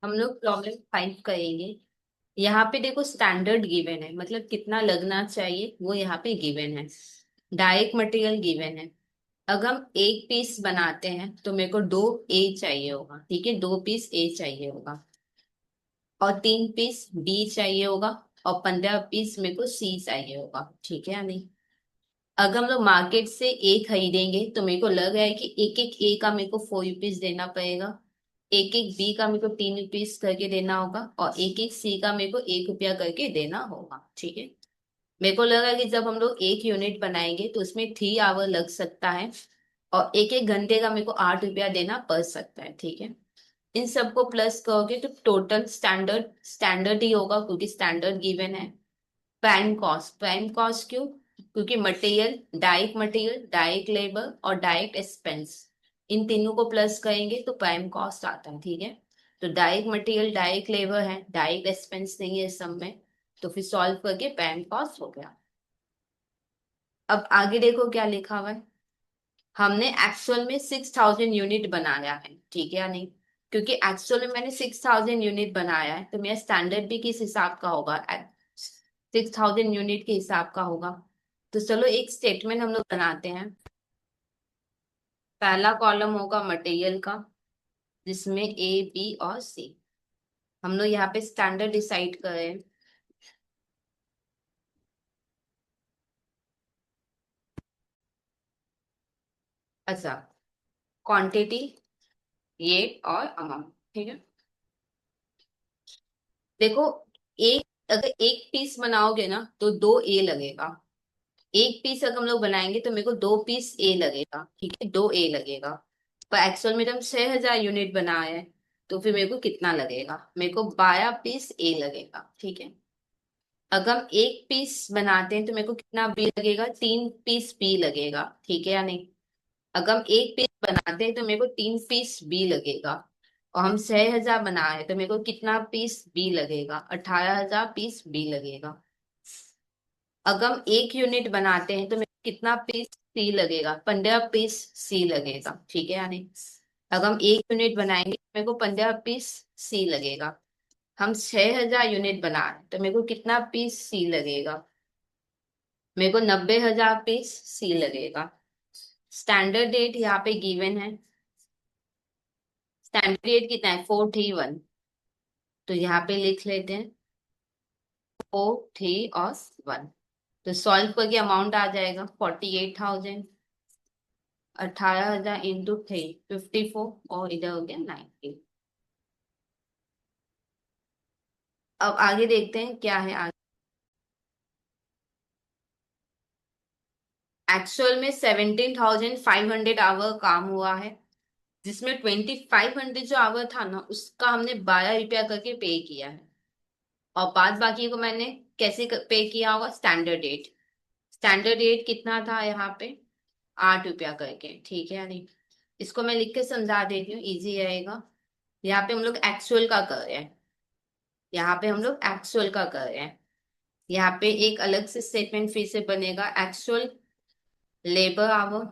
हम लोग प्रॉब्लम 5 करेंगे। यहाँ पे देखो स्टैंडर्ड गिवन है, मतलब कितना लगना चाहिए वो यहाँ पे गिवन है। डायरेक्ट मटेरियल गिवन है। अगर हम एक पीस बनाते हैं तो मेरे को 2 A चाहिए होगा, ठीक है, 2 पीस A चाहिए होगा। और 3 पीस B चाहिए होगा। और 15 पीस मेरे को C चाहिए होगा, ठीक है या नहीं। अगर हम लोग मार्केट से A खरीदेंगे तो मेरे को लग रहा है कि एक एक A का मेरे को 4 रुपीज देना पड़ेगा। एक एक B का मेरे को 3 रुपीज करके देना होगा, और एक एक C का मेरे को 1 रुपया करके देना होगा, ठीक है। मेरे को लगा कि जब हम लोग एक यूनिट बनाएंगे तो उसमें 3 आवर लग सकता है। और एक एक घंटे का मेरे को 8 रुपया देना पड़ सकता है, ठीक है। इन सबको प्लस करोगे तो टोटल स्टैंडर्ड स्टैंडर्ड ही होगा, क्योंकि स्टैंडर्ड गिवन है। प्राइम कॉस्ट क्यों? क्योंकि मटेरियल, डायरेक्ट लेबर और डायरेक्ट एक्सपेंस, इन तीनों को प्लस करेंगे तो प्राइम कॉस्ट आता है, ठीक है। तो डायरेक्ट मटेरियल डायरेक्ट लेबर है, डायरेक्ट एक्सपेंस नहीं है इस सब में। तो फिर सॉल्व करके प्राइम कॉस्ट हो गया। अब आगे देखो क्या लिखा हुआ है। हमने एक्चुअल में 6,000 यूनिट बनाया है, ठीक है या नहीं। क्योंकि एक्चुअल में मैंने 6,000 यूनिट बनाया है तो मेरा स्टैंडर्ड भी किस हिसाब का होगा? 6,000 यूनिट के हिसाब का होगा। तो चलो एक स्टेटमेंट हम लोग बनाते हैं। पहला कॉलम होगा मटेरियल का, जिसमें A B और C। हम लोग यहाँ पे स्टैंडर्ड डिसाइड करें। अच्छा, क्वांटिटी, ये और अमाउंट, ठीक है। देखो, एक अगर एक पीस बनाओगे ना तो 2 A लगेगा। एक पीस अगर हम लोग बनाएंगे तो मेरे को 2 पीस A लगेगा, ठीक है, 2 A लगेगा। पर एक्चुअल में तो हम 6,000 यूनिट बनाए हैं। तो फिर मेरे को कितना लगेगा? मेरे को 12 पीस A लगेगा, ठीक है। अगर हम एक पीस बनाते हैं तो मेरे को कितना बी लगेगा? 3 पीस B लगेगा, ठीक है या नहीं। अगर हम एक पीस बनाते हैं तो मेरे को 3 पीस B लगेगा। और हम 6,000 बनाए तो मेरे को कितना पीस B लगेगा? 18,000 पीस B लगेगा। अगर हम एक यूनिट बनाते हैं तो मेरे को कितना पीस C लगेगा? 15 पीस C लगेगा, ठीक है या नहीं। अगर हम एक यूनिट बनाएंगे तो मेरे को 15 पीस C लगेगा। हम 6,000 यूनिट बना रहे हैं तो मेरे को कितना पीस C लगेगा? मेरे को 90,000 पीस C लगेगा। स्टैंडर्ड डेट यहाँ पे गिवन है। स्टैंडर्ड डेट कितना है? 431। तो यहाँ पे लिख लेते हैं 4, 3 और 1। तो सॉल्व करके अमाउंट आ जाएगा 48,000। 18,000 इंटू 3, 54, और इधर हो गया 90। अब आगे देखते हैं क्या है आगे। एक्चुअल में 17,500 आवर काम हुआ है, जिसमें 2,500 जो आवर था ना उसका हमने 12 रुपया करके पे किया है। और बाद बाकी को मैंने कैसे पे किया होगा? Standard rate. स्टैंडर्ड रेट कितना था यहाँ पे? 8 रुपया करके, ठीक है या नहीं। इसको मैं लिख के समझा देती हूँ, इजी रहेगा। यहाँ पे हम लोग एक्चुअल का कर रहे हैं। यहाँ पे हम लोग एक्चुअल का कर रहे हैं। यहाँ पे एक अलग से स्टेटमेंट फिर से बनेगा, actual labour our,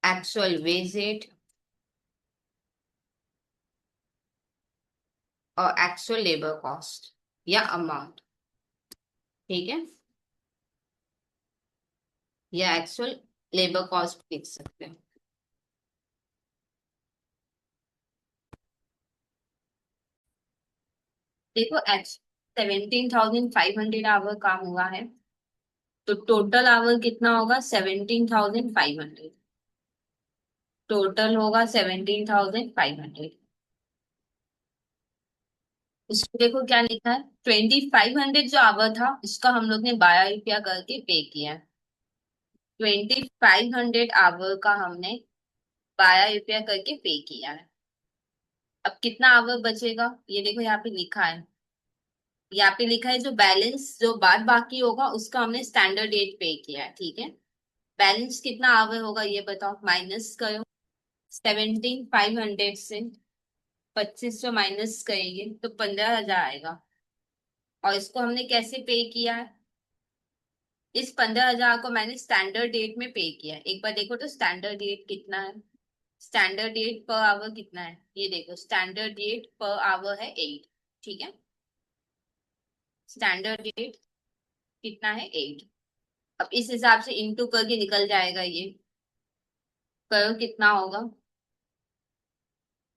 actual wage rate, और एक्चुअल लेबर कॉस्ट या अमाउंट, ठीक है। या एक्चुअल लेबर कॉस्ट लिख सकते हैं। देखो, एक्च 17,500 आवर काम हुआ है, तो टोटल आवर कितना होगा? 17,500। टोटल होगा 17,500। उसको देखो क्या लिखा है, 2,500 जो आवर था उसका हम लोग ने 12 रुपया करके पे किया है। 2,500 आवर का हमने 12 रुपया करके पे किया है। अब कितना आवर बचेगा ये देखो, यहाँ पे लिखा है। यहाँ पे लिखा है जो बैलेंस, जो बाद बाकी होगा उसका हमने स्टैंडर्ड रेट पे किया है, ठीक है। बैलेंस कितना आवर होगा ये बताओ, माइनस करो। 17,500 से 2500 माइनस करेंगे तो 15,000 आएगा। और इसको हमने कैसे पे किया है? इस 15,000 को मैंने स्टैंडर्ड रेट में पे किया है। एक बार देखो तो स्टैंडर्ड रेट कितना है। स्टैंडर्ड रेट पर आवर कितना है, ये देखो स्टैंडर्ड रेट पर आवर है 8। ठीक है, स्टैंडर्ड रेट कितना है 8। अब इस हिसाब से इंटू करके निकल जाएगा ये। करो कितना होगा,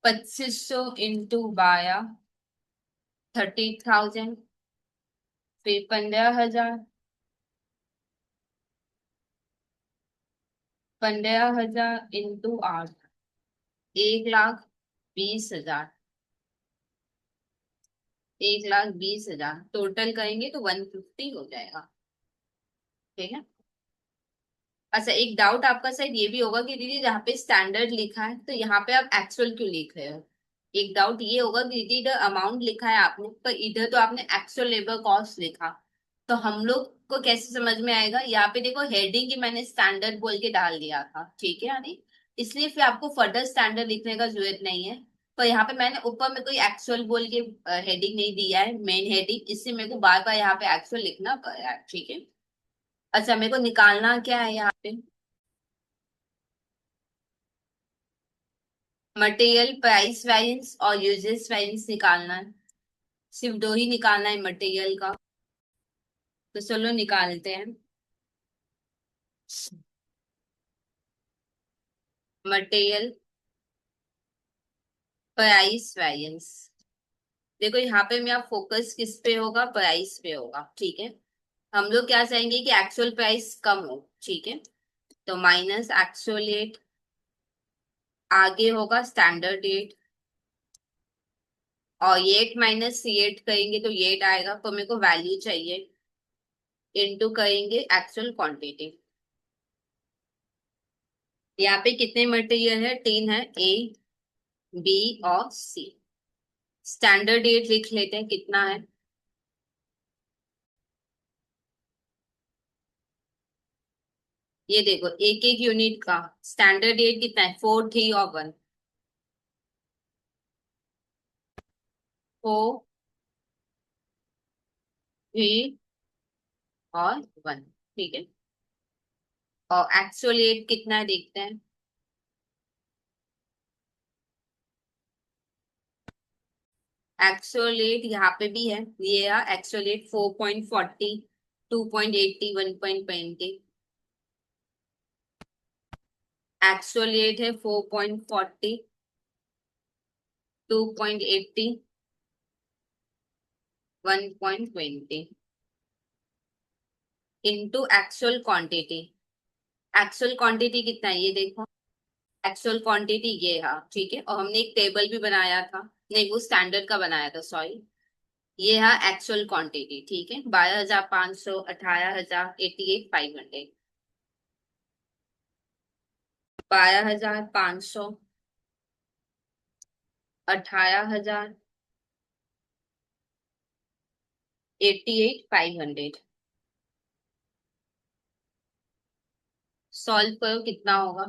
2500 इंटू बाया 30,000, फिर 15,000, 15,000 इंटू 8, 1,20,000, 1,20,000 टोटल करेंगे तो 150 हो जाएगा। ठीक है। अच्छा, एक डाउट आपका शायद ये भी होगा कि दीदी जहाँ पे स्टैंडर्ड लिखा है तो यहाँ पे आप एक्चुअल क्यों लिख रहे हो। एक डाउट ये होगा कि दीदी इधर अमाउंट लिखा है आपने, पर इधर तो आपने एक्चुअल लेबर कॉस्ट लिखा। तो हम लोग को कैसे समझ में आएगा, यहाँ पे देखो हेडिंग ही मैंने स्टैंडर्ड बोल के डाल दिया था, ठीक है यानी, इसलिए फिर आपको फर्दर स्टैंडर्ड लिखने का जरूरत नहीं है। पर यहाँ पे मैंने ऊपर में कोई एक्चुअल बोल के हेडिंग नहीं दिया है, मेन हेडिंग, इससे मेरे को बार बार यहाँ पे एक्चुअल लिखना पड़ रहा है। ठीक है। अच्छा, मेरे को निकालना क्या है यहाँ पे, मटेरियल प्राइस वेरिएंस और यूजेस वेरिएंस निकालना है। सिर्फ दो ही निकालना है मटेरियल का, तो चलो निकालते हैं। मटेरियल प्राइस वेरिएंस, देखो यहाँ पे मेरा फोकस किस पे होगा, प्राइस पे होगा। ठीक है, हम लोग क्या चाहेंगे कि एक्चुअल प्राइस कम हो। ठीक है, तो माइनस एक्चुअल रेट, आगे होगा स्टैंडर्ड रेट, और ये 8 माइनस 8 करेंगे तो ये 8 आएगा, तो मेरे को वैल्यू चाहिए, इनटू करेंगे एक्चुअल क्वांटिटी। यहाँ पे कितने मटेरियल है, 3 है, ए बी और सी। स्टैंडर्ड रेट लिख लेते हैं कितना है, ये देखो एक एक यूनिट का स्टैंडर्ड रेट कितना है, 4, 3 और 1। 4, 3 और 1। ठीक है, और एक्चुअल रेट कितना है देखते हैं। एक्चुअल रेट यहाँ पे भी है, ये है एक्चुअल रेट 4.40, 2.80, 1.20। एक्चुअल रेट है 4.40, 2.80, 1.20 into actual quantity. Actual quantity कितना है ये देखो, एक्चुअल क्वांटिटी ये है। ठीक है, और हमने एक टेबल भी बनाया था, नहीं वो स्टैंडर्ड का बनाया था, सॉरी। ये है एक्चुअल क्वांटिटी। ठीक है, 12,500, 18,000, 88,500, 12,500, 18,000, 88,500। सॉल्व करो कितना होगा,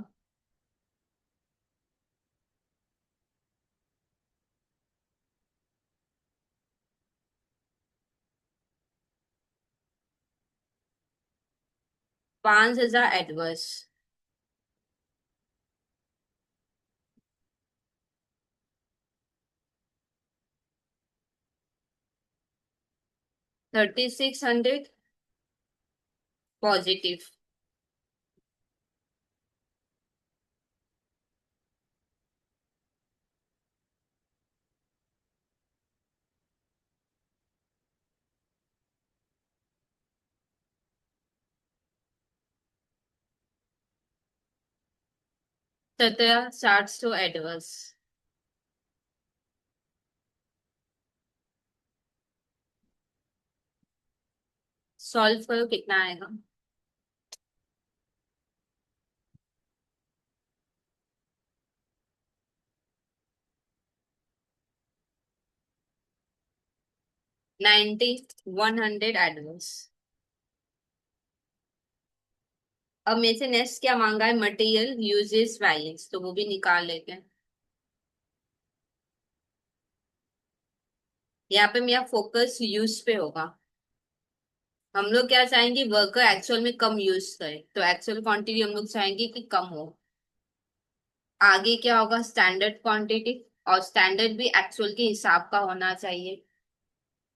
5,000 एडवर्स। 3,600 पॉजिटिव। 17,700 एडवर्स। सॉल्व करो कितना आएगा, 90,100 एडवर्स। अब मेरे से नेक्स्ट क्या मांगा है, मटेरियल यूजेस वैरिएंस, तो वो भी निकाल लेते हैं। यहाँ पे मेरा फोकस यूज पे होगा। हम लोग क्या चाहेंगे, वर्कर एक्चुअल में कम यूज करे, तो एक्चुअल क्वांटिटी हम लोग चाहेंगे कि कम हो। आगे क्या होगा, स्टैंडर्ड क्वांटिटी, और स्टैंडर्ड भी एक्चुअल के हिसाब का होना चाहिए।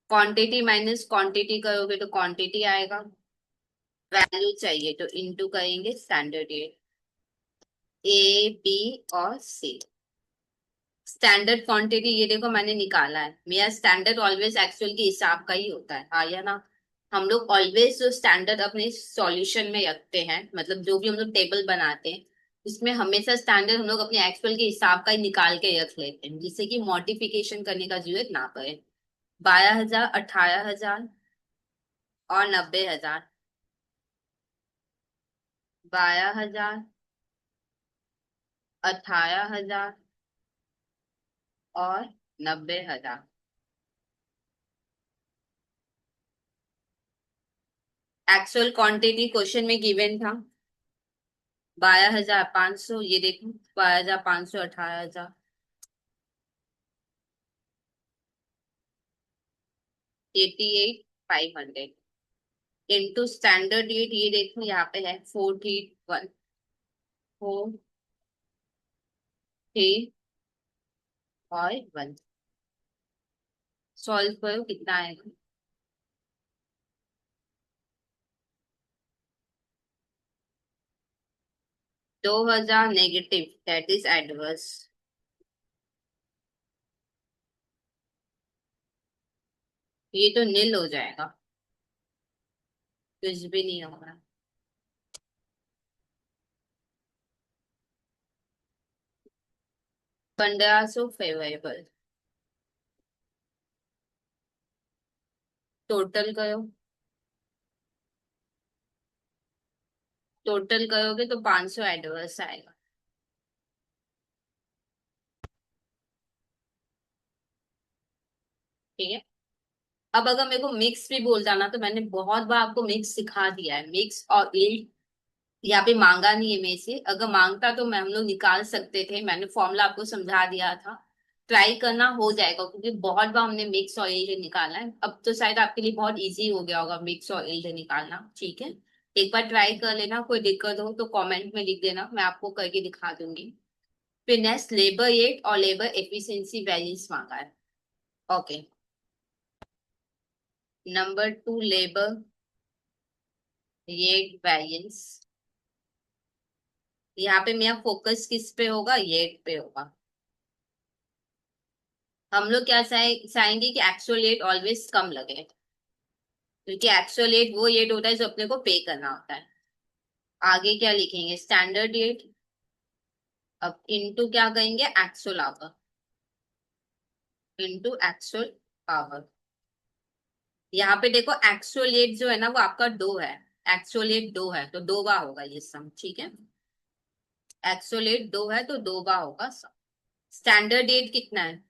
क्वांटिटी माइनस क्वांटिटी करोगे तो क्वांटिटी आएगा, वैल्यू चाहिए तो इनटू करेंगे स्टैंडर्ड रेट, ए बी और सी। स्टैंडर्ड क्वांटिटी ये देखो मैंने निकाला है, मेरा स्टैंडर्ड ऑलवेज एक्चुअल के हिसाब का ही होता है, हाँ या ना। हम लोग ऑलवेज जो स्टैंडर्ड अपने सॉल्यूशन में रखते हैं, मतलब जो भी हम लोग टेबल बनाते हैं, उसमें हमेशा स्टैंडर्ड हम लोग अपने एक्चुअल के हिसाब का ही निकाल के रख लेते हैं, जिससे कि मॉडिफिकेशन करने का जरूरत ना पड़े। 12,000, 18,000 और 90,000। 12,000, 18,000 और 90,000। एक्चुअल क्वांटिटी क्वेश्चन में गिवन था 12,500, ये देखो 12,500, 18,000, 88,500 इंटू स्टैंडर्ड रेट, ये देखो यहाँ पे है 41, 4,3,1। सॉल्व करो कितना आएगा। 2,000 नेगेटिव, दैट इज एडवर्स। ये तो नील हो जाएगा, कुछ भी नहीं होगा। 1,500 फेवरेबल। टोटल करो, टोटल करोगे तो 500 एडवर्स आएगा। ठीक है। अब अगर मेरे को मिक्स भी बोलता ना, तो मैंने बहुत बार आपको मिक्स सिखा दिया है, मिक्स और यील्ड यहाँ पे मांगा नहीं है मेरे से, अगर मांगता तो मैं हम लोग निकाल सकते थे, मैंने फॉर्मूला आपको समझा दिया था। ट्राई करना, हो जाएगा, क्योंकि बहुत बार हमने मिक्स और यील्ड निकाला है, अब तो शायद आपके लिए बहुत इजी हो गया होगा मिक्स और यील्ड निकालना। ठीक है, एक बार ट्राई कर लेना, कोई दिक्कत हो तो कमेंट में लिख देना, मैं आपको करके दिखा दूंगी। फिर नेक्स्ट लेबर रेट और लेबर एफिशिएंसी वैरियंस मांगा है। Okay, number 2 labour rate variance. यहाँ पे मेरा फोकस किस पे होगा, रेट पे होगा। हम लोग क्या चाहेंगे कि एक्चुअल रेट ऑलवेज कम लगे, क्योंकि एक्चुअल रेट वो रेट होता है जो अपने को पे करना होता है। आगे क्या लिखेंगे, स्टैंडर्ड रेट, अब इनटू क्या कहेंगे, actual our, into actual our. यहाँ पे देखो एक्चुअल रेट जो है ना वो आपका 2 है, एक्चुअल रेट 2 है तो 2 बार होगा ये सम। ठीक है, एक्चुअल रेट 2 है तो 2 बार होगा सम। स्टैंडर्ड रेट कितना है,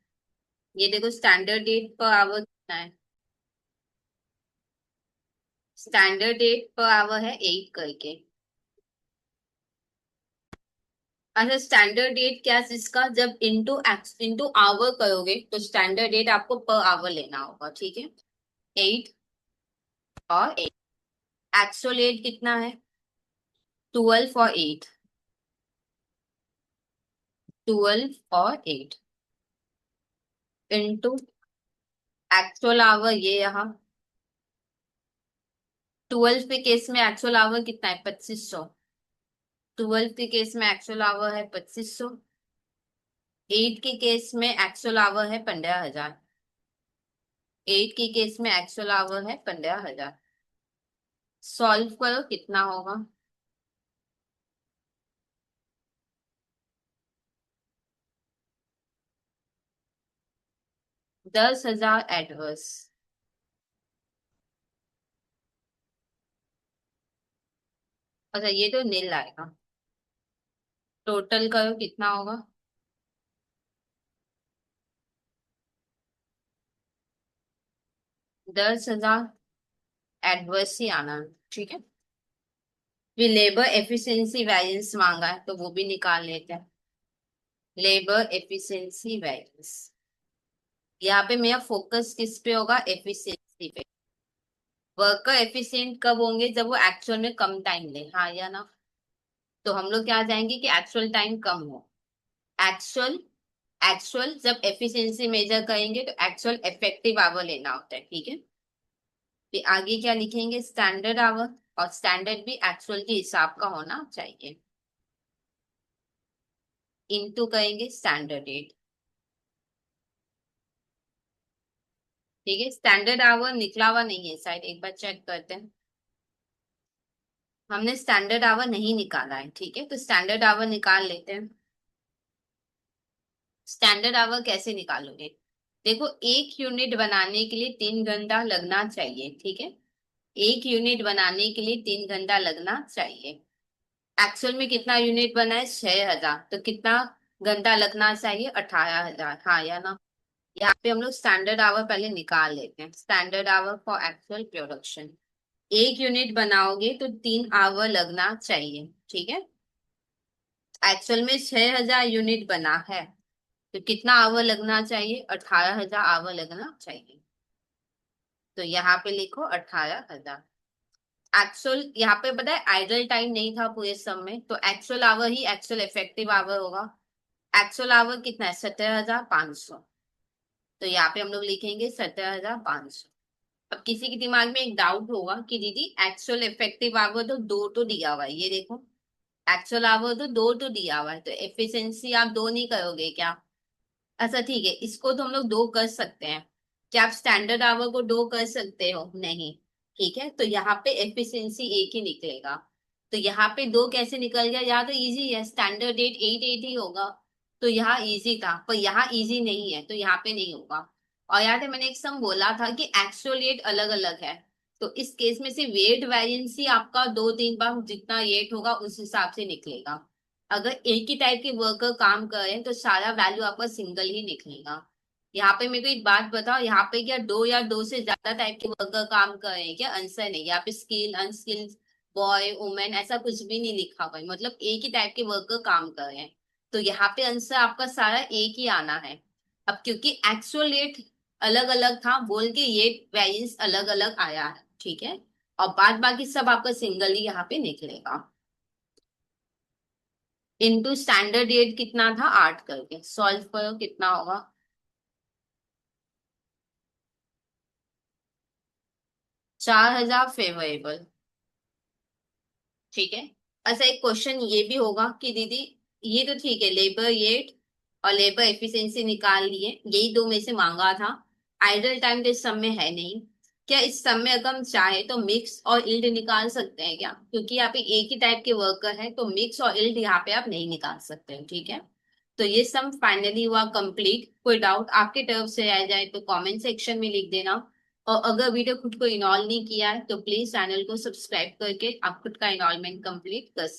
ये देखो स्टैंडर्ड रेट पर आवर कितना है, स्टैंडर्ड रेट पर आवर है 8 करके। अच्छा, स्टैंडर्ड रेट क्या है इसका, जब इंटू एक्स इंटू आवर करोगे तो स्टैंडर्ड रेट आपको पर आवर लेना होगा। ठीक है, 8 और 8। एक्चुअल रेट कितना है, 12 और 8, 12 और 8 इंटू एक्चुअल आवर, ये यहाँ 12 के केस में एक्चुअल आवर कितना है, 2500। 12 के केस में एक्चुअल आवर है 2500। 8 के केस में एक्चुअल आवर है 15,000। 8 के केस में एक्चुअल आवर है 15,000। सॉल्व करो कितना होगा। 10,000 एडवर्स। अच्छा, ये तो नील आएगा, टोटल करो कितना होगा। 10,000 एडवर्स ही आना है। ठीक है, फिर लेबर एफिशिएंसी वैरियंस मांगा है तो वो भी निकाल लेते हैं। लेबर एफिशिएंसी वैरियंस, यहाँ पे मेरा फोकस किस पे होगा, एफिशिएंसी पे। वर्कर एफिशिएंट कब होंगे, जब वो एक्चुअल में कम टाइम ले, हाँ या ना। तो हम लोग क्या जाएंगे कि एक्चुअल टाइम कम हो, एक्चुअल एक्चुअल जब एफिशिएंसी मेजर करेंगे तो एक्चुअल इफेक्टिव आवर लेना होता है, ठीक है। फिर आगे क्या लिखेंगे, स्टैंडर्ड आवर, और स्टैंडर्ड भी एक्चुअल के हिसाब का होना चाहिए, इनटू करेंगे स्टैंडर्ड रेट। ठीक है, स्टैंडर्ड आवर निकला हुआ नहीं है शायद, एक बार चेक करते हैं। हमने स्टैंडर्ड आवर नहीं निकाला है, ठीक है, तो स्टैंडर्ड आवर निकाल लेते हैं। स्टैंडर्ड आवर कैसे निकालोगे, देखो 1 यूनिट बनाने के लिए 3 घंटा लगना चाहिए, ठीक है। 1 यूनिट बनाने के लिए 3 घंटा लगना चाहिए। एक्चुअल में कितना यूनिट बना है, 6,000, तो कितना घंटा लगना चाहिए, 18,000, हाँ या ना। यहाँ पे हम लोग स्टैंडर्ड आवर पहले निकाल लेते हैं, standard hour for actual production. 1 unit बनाओगे तो 3 आवर लगना चाहिए, ठीक है। एक्चुअल में 6,000 यूनिट बना है, तो कितना आवर लगना चाहिए, 18,000 आवर लगना चाहिए। तो यहाँ पे लिखो 18,000। एक्चुअल यहाँ पे पता है आइडल टाइम नहीं था पूरे सब में, तो एक्चुअल आवर ही एक्चुअल इफेक्टिव आवर होगा। एक्चुअल आवर कितना है, 17,500। तो यहाँ पे हम लोग लिखेंगे 17,500। अब किसी के दिमाग में एक डाउट होगा कि दीदी एक्चुअल इफेक्टिव आवर तो दो तो दिया हुआ है, ये देखो एक्चुअल आवर तो दो तो दिया हुआ है, तो एफिशिएंसी आप दो नहीं करोगे क्या। अच्छा ठीक है, इसको तो हम लोग दो कर सकते हैं। क्या आप स्टैंडर्ड आवर को दो कर सकते हो, नहीं। ठीक है, तो यहाँ पे एफिशिएंसी एक ही निकलेगा। तो यहाँ पे दो कैसे निकल गया, यहाँ तो इजी है, स्टैंडर्ड रेट 8 8 ही होगा। तो यहाँ इजी था, पर यहाँ इजी नहीं है, तो यहाँ पे नहीं होगा। और याद है मैंने एक सम बोला था कि एक्चुअल रेट अलग अलग है। तो इस केस में से वेट वेरिएंस ही आपका 2 3 बार जितना रेट होगा उस हिसाब से निकलेगा। अगर एक ही टाइप के वर्कर काम कर रहे हैं तो सारा वैल्यू आपका सिंगल ही निकलेगा। यहाँ पे मेरे को एक बात बताओ, यहाँ पे क्या दो या दो से ज्यादा टाइप के वर्कर काम कर रहे हैं क्या, आंसर नहीं। यहाँ पे स्किल अनस्किल्ड, बॉय वुमेन ऐसा कुछ भी नहीं लिखा हुआ है, मतलब एक ही टाइप के वर्कर काम कर रहे हैं। तो यहाँ पे आंसर आपका सारा एक ही आना है। अब क्योंकि एक्चुअल रेट अलग अलग था बोल के ये वेरिएंस अलग अलग आया है, ठीक है। और बाद बाकी सब आपका सिंगल ही यहाँ पे निकलेगा। इनटू स्टैंडर्ड रेट कितना था, 8 करके सॉल्व करो कितना होगा। 4,000 फेवरेबल, ठीक है। अच्छा एक क्वेश्चन ये भी होगा कि दीदी ये तो ठीक है, लेबर रेट और लेबर एफिशिएंसी निकाल लिए, यही दो में से मांगा था। आइडल टाइम तो इस सब में है नहीं। क्या इस सब में अगर हम चाहे तो मिक्स और इल्ड निकाल सकते हैं क्या, क्योंकि यहाँ पे एक ही टाइप के वर्कर है, तो मिक्स और इल्ड यहाँ पे आप नहीं निकाल सकते हैं, ठीक है। तो ये सम फाइनली हुआ कंप्लीट। कोई डाउट आपके तरफ से आ जाए तो कमेंट सेक्शन में लिख देना। और अगर वीडियो खुद को इनॉल नहीं किया है तो प्लीज चैनल को सब्सक्राइब करके आप खुद का इनॉलमेंट कंप्लीट कर सकते हैं।